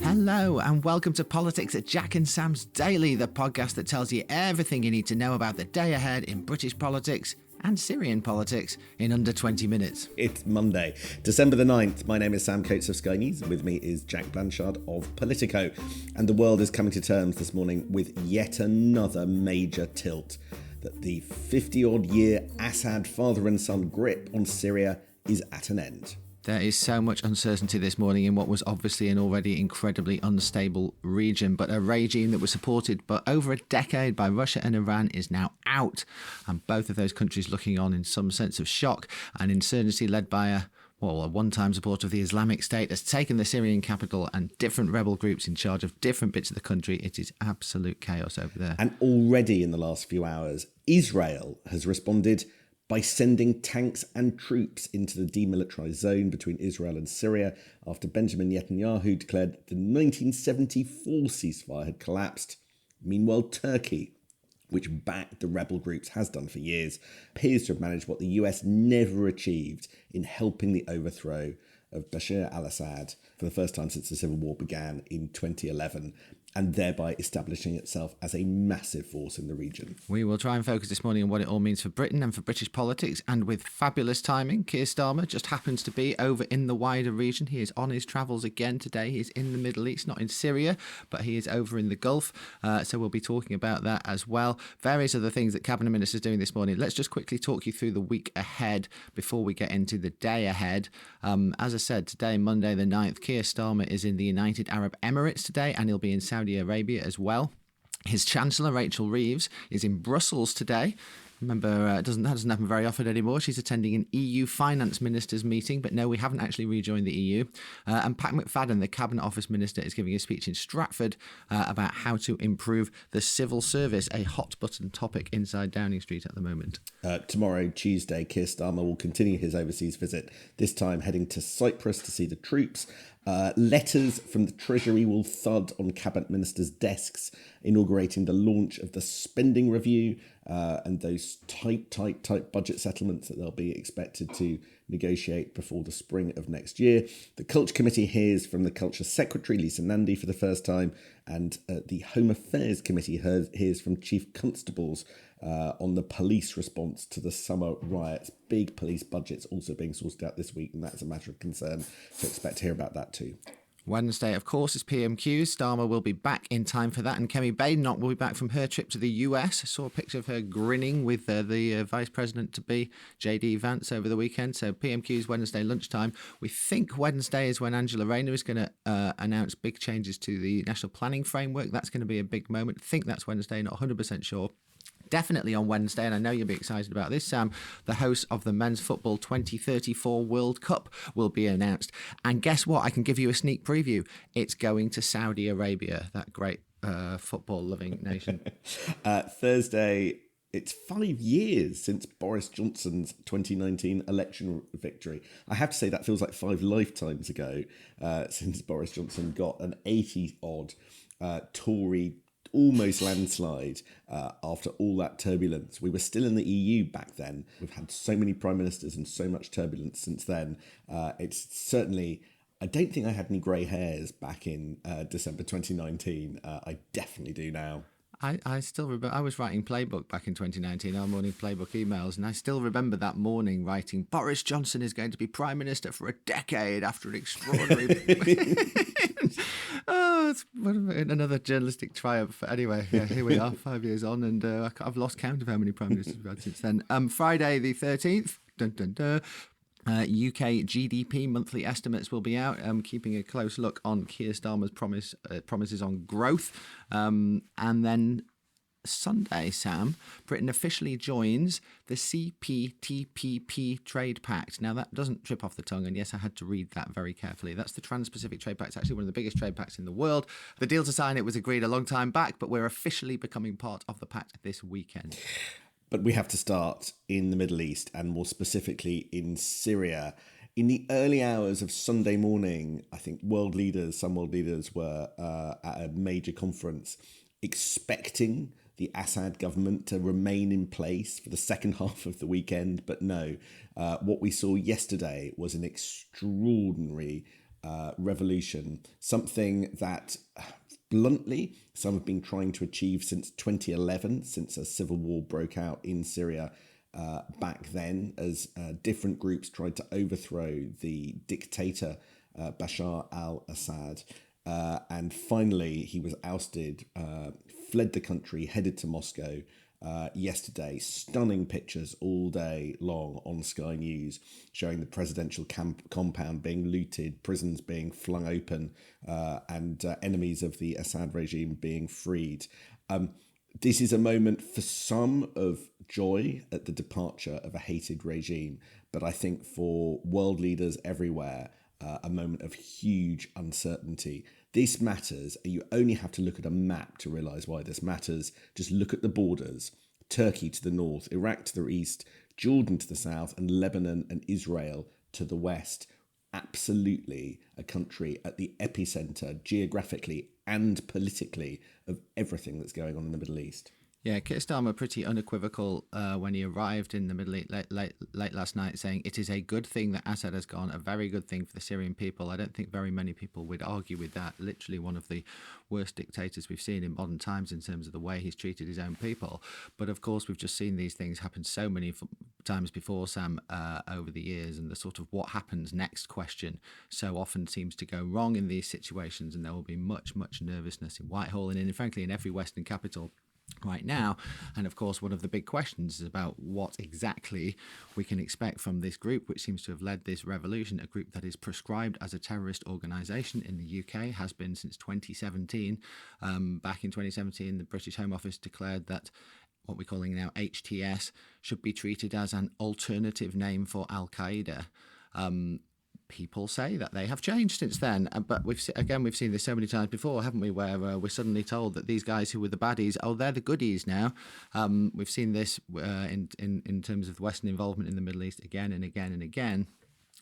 Hello and welcome to Politics at Jack and Sam's Daily, the podcast that tells you everything you need to know about the day ahead in British politics and Syrian politics in under 20 minutes. It's Monday, December the 9th. My name is Sam Coates of Sky News, and with me is Jack Blanchard of Politico. And the world is coming to terms this morning with yet another major tilt, that the 50-odd year Assad father and son grip on Syria is at an end. There is so much uncertainty this morning in what was obviously an already incredibly unstable region, but a regime that was supported for over a decade by Russia and Iran is now out, and both of those countries looking on in some sense of shock. And insurgency led by a one-time supporter of the Islamic State has taken the Syrian capital, and different rebel groups in charge of different bits of the country. It is absolute chaos over there. And already in the last few hours, Israel has responded by sending tanks and troops into the demilitarised zone between Israel and Syria after Benjamin Netanyahu declared the 1974 ceasefire had collapsed. Meanwhile, Turkey, which backed the rebel groups, has done for years, appears to have managed what the US never achieved in helping the overthrow of Bashar al-Assad for the first time since the civil war began in 2011, and thereby establishing itself as a massive force in the region. We will try and focus this morning on what it all means for Britain and for British politics, and with fabulous timing, Keir Starmer just happens to be over in the wider region. He is on his travels again today. He's in the Middle East, not in Syria, but he is over in the Gulf, so we'll be talking about that as well. Various other things that Cabinet Ministers are doing this morning. Let's just quickly talk you through the week ahead before we get into the day ahead. As I said, today, Monday the 9th, Keir Starmer is in the United Arab Emirates today, and he'll be in Saudi Arabia as well. His Chancellor Rachel Reeves is in Brussels today. Remember, that doesn't happen very often anymore. She's attending an EU finance ministers meeting, but no, we haven't actually rejoined the EU. And Pat McFadden, the Cabinet Office Minister, is giving a speech in Stratford about how to improve the civil service, a hot button topic inside Downing Street at the moment. Tomorrow, Tuesday, Keir Starmer will continue his overseas visit, this time heading to Cyprus to see the troops. Letters from the Treasury will thud on Cabinet Ministers' desks, inaugurating the launch of the spending review and those tight budget settlements that they'll be expected to negotiate before the spring of next year. The Culture Committee hears from the Culture Secretary, Lisa Nandy, for the first time, and the Home Affairs Committee hears from Chief Constables on the police response to the summer riots. Big police budgets also being sorted out this week, and that's a matter of concern, so expect to hear about that too. Wednesday, of course, is PMQ. Starmer will be back in time for that, and Kemi Badenoch will be back from her trip to the US. I saw a picture of her grinning with the Vice President-to-be, J.D. Vance, over the weekend. So PMQ is Wednesday lunchtime. We think Wednesday is when Angela Rayner is going to announce big changes to the National Planning Framework. That's going to be a big moment. I think that's Wednesday, not 100% sure. Definitely on Wednesday, and I know you'll be excited about this, Sam, the host of the Men's Football 2034 World Cup will be announced. And guess what? I can give you a sneak preview. It's going to Saudi Arabia, that great football-loving nation. Thursday, it's 5 years since Boris Johnson's 2019 election victory. I have to say that feels like 5 lifetimes ago since Boris Johnson got an 80-odd Tory almost landslide after all that turbulence. We were still in the EU back then. We've had so many prime ministers and so much turbulence since then. It's certainly, I don't think I had any grey hairs back in December 2019. I definitely do now. I still remember, I was writing Playbook back in 2019, our morning Playbook emails, and I still remember that morning writing, Boris Johnson is going to be Prime Minister for a decade after an extraordinary... Oh, it's another journalistic triumph. Anyway, yeah, here we are, 5 years on, and I've lost count of how many Prime Ministers we've had since then. Friday the 13th, UK GDP monthly estimates will be out, keeping a close look on Keir Starmer's promises on growth. And then Sunday, Sam, Britain officially joins the CPTPP Trade Pact. Now, that doesn't trip off the tongue, and yes, I had to read that very carefully. That's the Trans-Pacific Trade Pact. It's actually one of the biggest trade pacts in the world. The deal to sign it was agreed a long time back, but we're officially becoming part of the pact this weekend. But we have to start in the Middle East, and more specifically in Syria. In the early hours of Sunday morning, I think some world leaders were at a major conference expecting the Assad government to remain in place for the second half of the weekend. But no, what we saw yesterday was an extraordinary revolution, something that bluntly some have been trying to achieve since 2011, since a civil war broke out in Syria back then, as different groups tried to overthrow the dictator Bashar al-Assad. And finally, he was ousted, fled the country, headed to Moscow yesterday. Stunning pictures all day long on Sky News showing the presidential compound being looted, prisons being flung open, and enemies of the Assad regime being freed. This is a moment for some of joy at the departure of a hated regime, but I think for world leaders everywhere, a moment of huge uncertainty. This matters. You only have to look at a map to realise why this matters. Just look at the borders. Turkey to the north, Iraq to the east, Jordan to the south, and Lebanon and Israel to the west. Absolutely a country at the epicentre, geographically and politically, of everything that's going on in the Middle East. Yeah, Keir Starmer pretty unequivocal when he arrived in the Middle East late last night, saying it is a good thing that Assad has gone, a very good thing for the Syrian people. I don't think very many people would argue with that. Literally one of the worst dictators we've seen in modern times in terms of the way he's treated his own people. But of course, we've just seen these things happen so many times before, Sam, over the years, and the sort of what happens next question so often seems to go wrong in these situations, and there will be much nervousness in Whitehall and frankly in every Western capital right now. And of course, one of the big questions is about what exactly we can expect from this group, which seems to have led this revolution, a group that is prescribed as a terrorist organisation in the UK, has been since 2017. Back in 2017, the British Home Office declared that what we're calling now HTS should be treated as an alternative name for Al-Qaeda. People say that they have changed since then, but we've seen this so many times before, haven't we, where we're suddenly told that these guys who were the baddies, they're the goodies now. We've seen this in terms of Western involvement in the Middle East again and again and again.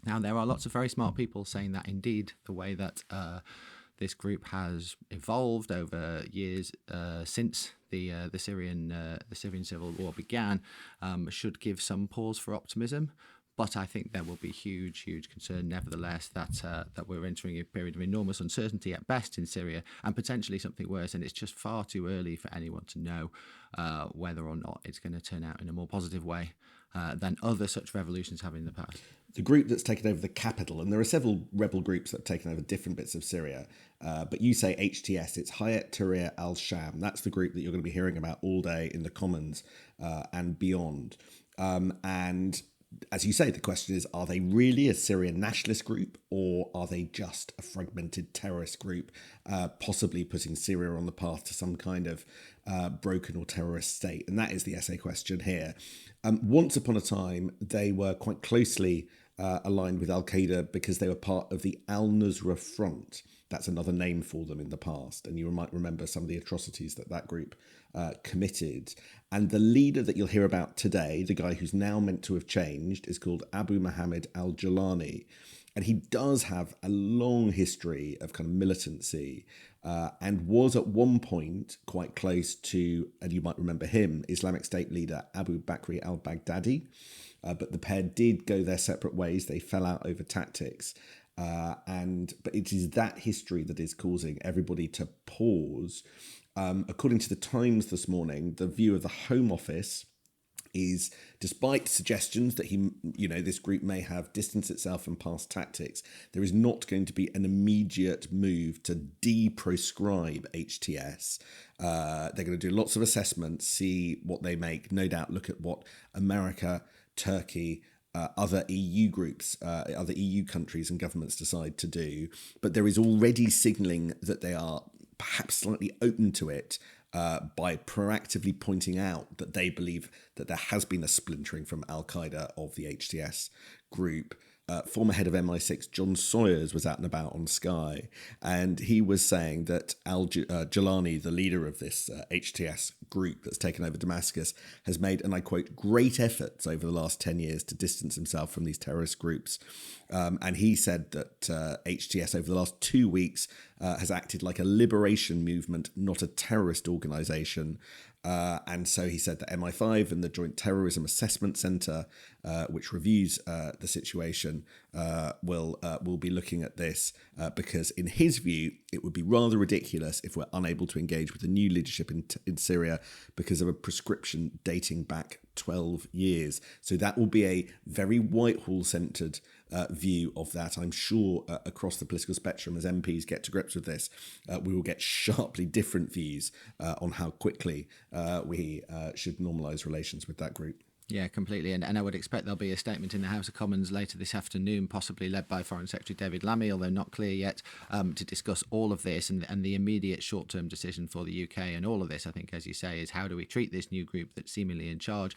Now, there are lots of very smart people saying that indeed the way that this group has evolved over years since the Syrian civil war began should give some pause for optimism. But I think there will be huge concern, nevertheless, that we're entering a period of enormous uncertainty at best in Syria, and potentially something worse. And it's just far too early for anyone to know whether or not it's going to turn out in a more positive way than other such revolutions have in the past. The group that's taken over the capital, and there are several rebel groups that have taken over different bits of Syria, but you say HTS, it's Hayat Tahrir al-Sham. That's the group that you're going to be hearing about all day in the Commons and beyond. And as you say, the question is, are they really a Syrian nationalist group, or are they just a fragmented terrorist group, possibly putting Syria on the path to some kind of broken or terrorist state? And that is the essay question here. Once upon a time, they were quite closely aligned with Al-Qaeda because they were part of the Al-Nusra Front. That's another name for them in the past. And you might remember some of the atrocities that group committed. And the leader that you'll hear about today, the guy who's now meant to have changed, is called Abu Muhammad al-Jilani. And he does have a long history of kind of militancy and was at one point quite close to, and you might remember him, Islamic State leader Abu Bakr al-Baghdadi. But the pair did go their separate ways. They fell out over tactics. But it is that history that is causing everybody to pause. According to the Times this morning, the view of the Home Office is, despite suggestions that this group may have distanced itself from past tactics, there is not going to be an immediate move to de-proscribe HTS. They're going to do lots of assessments, see what they make, no doubt look at what America, Turkey, other EU groups, other EU countries and governments decide to do. But there is already signalling that they are perhaps slightly open to it by proactively pointing out that they believe that there has been a splintering from Al-Qaeda of the HTS group. Former head of MI6, John Sawyers, was out and about on Sky, and he was saying that Jilani, the leader of this HTS group that's taken over Damascus, has made, and I quote, great efforts over the last 10 years to distance himself from these terrorist groups. And he said that HTS over the last 2 weeks has acted like a liberation movement, not a terrorist organisation. And so he said that MI5 and the Joint Terrorism Assessment Centre, which reviews the situation, will be looking at this because, in his view, it would be rather ridiculous if we're unable to engage with the new leadership in Syria because of a prescription dating back 12 years. So that will be a very Whitehall-centred view of that. I'm sure across the political spectrum, as MPs get to grips with this, we will get sharply different views on how quickly we should normalise relations with that group. Yeah, completely. And I would expect there'll be a statement in the House of Commons later this afternoon, possibly led by Foreign Secretary David Lammy, although not clear yet, to discuss all of this and the immediate short-term decision for the UK. And all of this, I think, as you say, is how do we treat this new group that's seemingly in charge?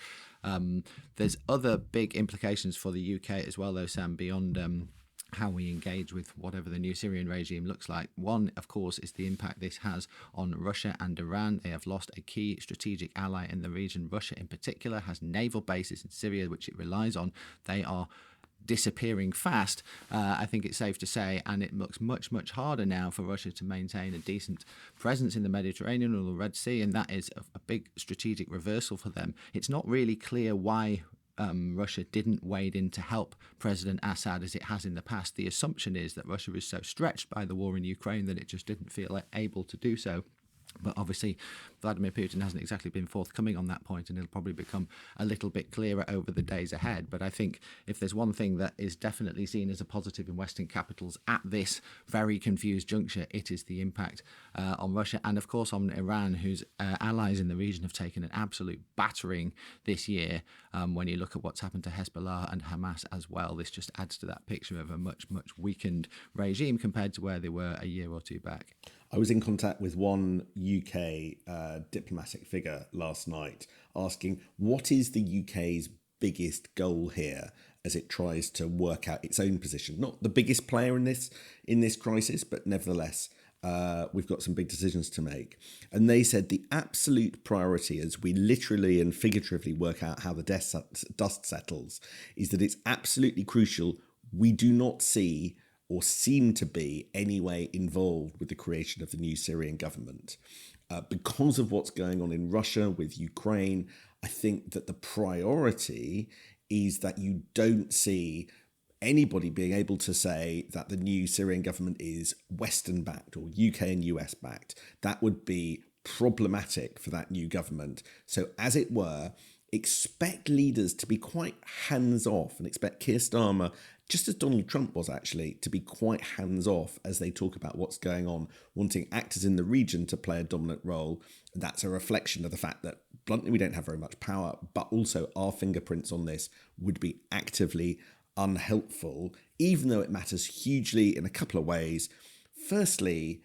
There's other big implications for the UK as well, though, Sam, beyond how we engage with whatever the new Syrian regime looks like. One, of course, is the impact this has on Russia and Iran. They have lost a key strategic ally in the region. Russia, in particular, has naval bases in Syria, which it relies on. They are disappearing fast, I think it's safe to say, and it looks much, much harder now for Russia to maintain a decent presence in the Mediterranean or the Red Sea, and that is a big strategic reversal for them. It's not really clear why Russia didn't wade in to help President Assad as it has in the past. The assumption is that Russia is so stretched by the war in Ukraine that it just didn't feel able to do so. But obviously, Vladimir Putin hasn't exactly been forthcoming on that point, and it'll probably become a little bit clearer over the days ahead. But I think if there's one thing that is definitely seen as a positive in Western capitals at this very confused juncture, it is the impact on Russia and, of course, on Iran, whose allies in the region have taken an absolute battering this year. When you look at what's happened to Hezbollah and Hamas as well, this just adds to that picture of a much, much weakened regime compared to where they were a year or two back. I was in contact with one UK diplomatic figure last night asking what is the UK's biggest goal here as it tries to work out its own position. Not the biggest player in this crisis, but nevertheless, we've got some big decisions to make. And they said the absolute priority as we literally and figuratively work out how the dust settles is that it's absolutely crucial we do not see or seem to be anyway involved with the creation of the new Syrian government. Because of what's going on in Russia with Ukraine, I think that the priority is that you don't see anybody being able to say that the new Syrian government is Western-backed or UK and US-backed. That would be problematic for that new government. So, as it were, expect leaders to be quite hands-off and expect Keir Starmer, just as Donald Trump was actually, to be quite hands-off as they talk about what's going on, wanting actors in the region to play a dominant role. That's a reflection of the fact that, bluntly, we don't have very much power, but also our fingerprints on this would be actively unhelpful, even though it matters hugely in a couple of ways. Firstly,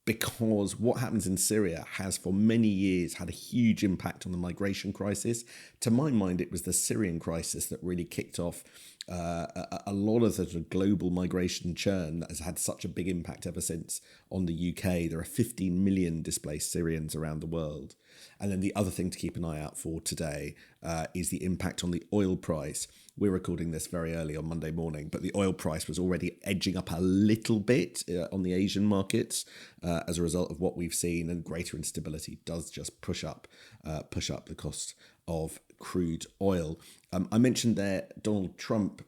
because what happens in Syria has for many years had a huge impact on the migration crisis. To my mind, it was the Syrian crisis that really kicked off a lot of the global migration churn that has had such a big impact ever since on the UK. There are 15 million displaced Syrians around the world. And then the other thing to keep an eye out for today is the impact on the oil price. We're recording this very early on Monday morning, but the oil price was already edging up a little bit on the Asian markets as a result of what we've seen, and greater instability does just push up the cost of crude oil. I mentioned there Donald Trump,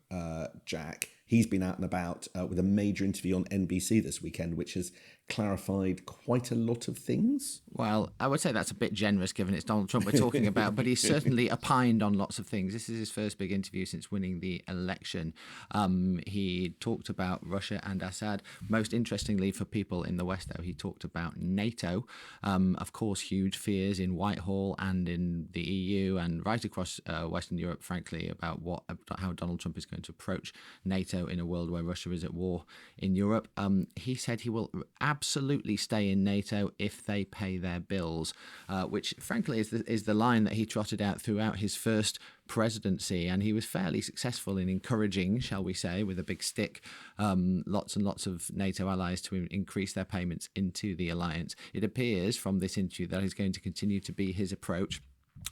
Jack. He's been out and about with a major interview on NBC this weekend, which has clarified quite a lot of things. Well, I would say that's a bit generous given it's Donald Trump we're talking about, but he's certainly opined on lots of things. This is his first big interview since winning the election. He talked about Russia and Assad. Most interestingly for people in the West, though, he talked about NATO. Of course, huge fears in Whitehall and in the EU and right across Western Europe, frankly, about how Donald Trump is going to approach NATO in a world where Russia is at war in Europe. He said he will absolutely stay in NATO if they pay their bills, which frankly is the line that he trotted out throughout his first presidency, and he was fairly successful in encouraging, shall we say, with a big stick, lots and lots of NATO allies to increase their payments into the alliance. It appears from this interview that is going to continue to be his approach.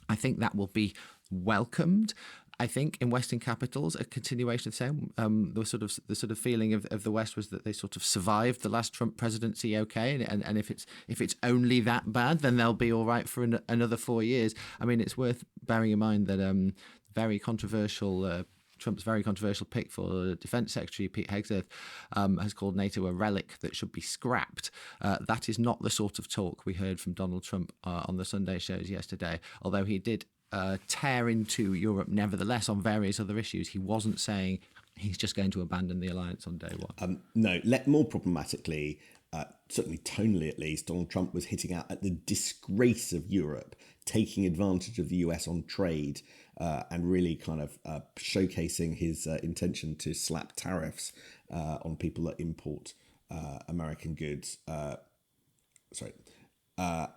I think that will be welcomed. I think in Western capitals, a continuation of the same. The sort of feeling of the West was that they sort of survived the last Trump presidency okay, and if it's only that bad, then they'll be all right for another 4 years. I mean, it's worth bearing in mind that very controversial. Trump's very controversial pick for Defence Secretary Pete Hegseth has called NATO a relic that should be scrapped. That is not the sort of talk we heard from Donald Trump on the Sunday shows yesterday, although he did tear into Europe nevertheless on various other issues. He wasn't saying he's just going to abandon the alliance on day one. No, more problematically, certainly tonally at least, Donald Trump was hitting out at the disgrace of Europe, taking advantage of the US on trade, and really kind of showcasing his intention to slap tariffs on people that import American goods.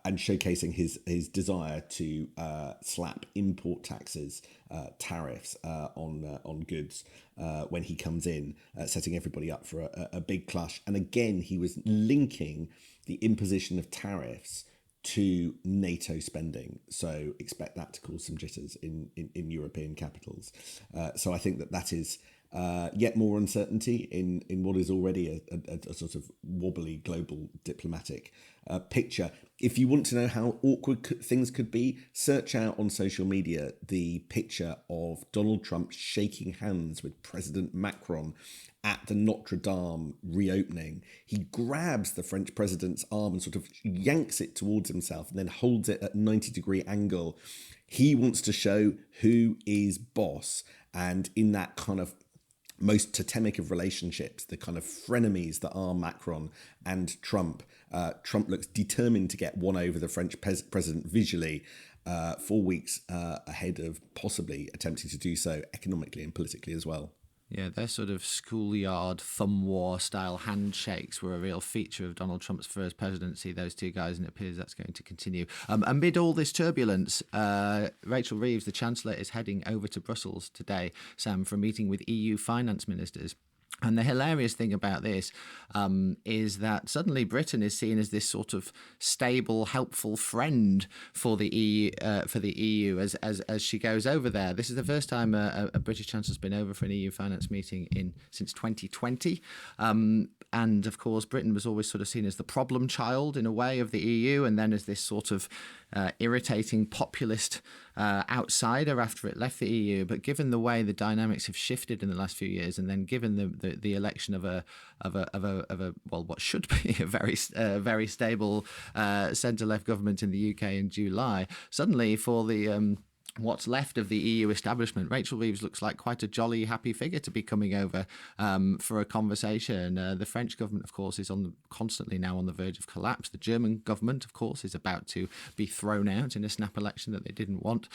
And showcasing his desire to slap import taxes, tariffs on goods when he comes in, setting everybody up for a big clash. And again, he was linking the imposition of tariffs to NATO spending. So expect that to cause some jitters in European capitals. So I think that is yet more uncertainty in what is already a sort of wobbly global diplomatic picture. If you want to know how awkward things could be, search out on social media the picture of Donald Trump shaking hands with President Macron at the Notre Dame reopening. He grabs the French president's arm and sort of yanks it towards himself and then holds it at 90-degree angle. He wants to show who is boss. And in that kind of most totemic of relationships, the kind of frenemies that are Macron and Trump, Trump looks determined to get one over the French president visually, 4 weeks ahead of possibly attempting to do so economically and politically as well. Yeah, their sort of schoolyard thumb war style handshakes were a real feature of Donald Trump's first presidency, those two guys, and it appears that's going to continue. Amid all this turbulence, Rachel Reeves, the Chancellor, is heading over to Brussels today, Sam, for a meeting with EU finance ministers. And the hilarious thing about this is that suddenly Britain is seen as this sort of stable, helpful friend for the EU as she goes over there. This is the first time a British Chancellor's been over for an EU finance meeting since 2020. And of course, Britain was always sort of seen as the problem child in a way of the EU, and then as this sort of irritating populist outsider after it left the EU. But given the way the dynamics have shifted in the last few years, and then given the election of a what should be a very stable centre-left government in the UK in July, suddenly for the what's left of the EU establishment, Rachel Reeves looks like quite a jolly, happy figure to be coming over for a conversation. The French government, of course, is constantly now on the verge of collapse. The German government, of course, is about to be thrown out in a snap election that they didn't want.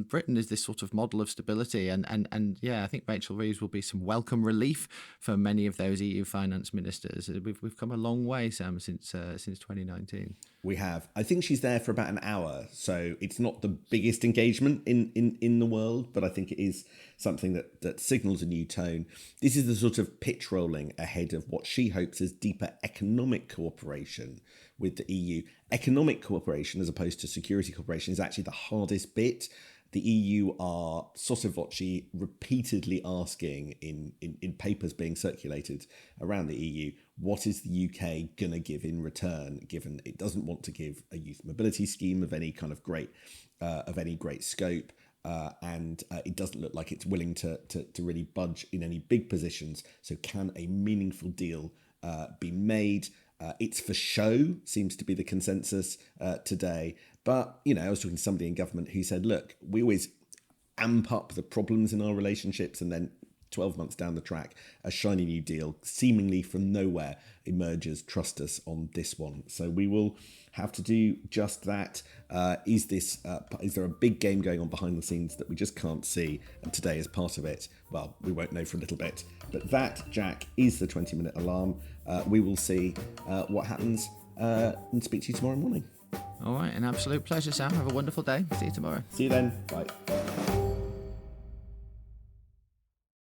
Britain is this sort of model of stability, and yeah, I think Rachel Reeves will be some welcome relief for many of those EU finance ministers. We've come a long way, Sam, since 2019. We have. I think she's there for about an hour, so it's not the biggest engagement in the world, but I think it is something that signals a new tone. This is the sort of pitch rolling ahead of what she hopes is deeper economic cooperation with the EU. Economic cooperation, as opposed to security cooperation, is actually the hardest bit. The EU are Sotavocci repeatedly asking in papers being circulated around the EU, what is the UK going to give in return, given it doesn't want to give a youth mobility scheme of any kind of great scope, and it doesn't look like it's willing to really budge in any big positions. So can a meaningful deal be made? It's for show, seems to be the consensus today. But, I was talking to somebody in government who said, look, we always amp up the problems in our relationships, and then 12 months down the track, a shiny new deal, seemingly from nowhere, emerges. Trust us on this one. So we will have to do just that. Is there a big game going on behind the scenes that we just can't see? And today is part of it. Well, we won't know for a little bit. But that, Jack, is the 20-minute alarm. We will see what happens and speak to you tomorrow morning. All right, an absolute pleasure, Sam. Have a wonderful day. See you tomorrow. See you then. Bye.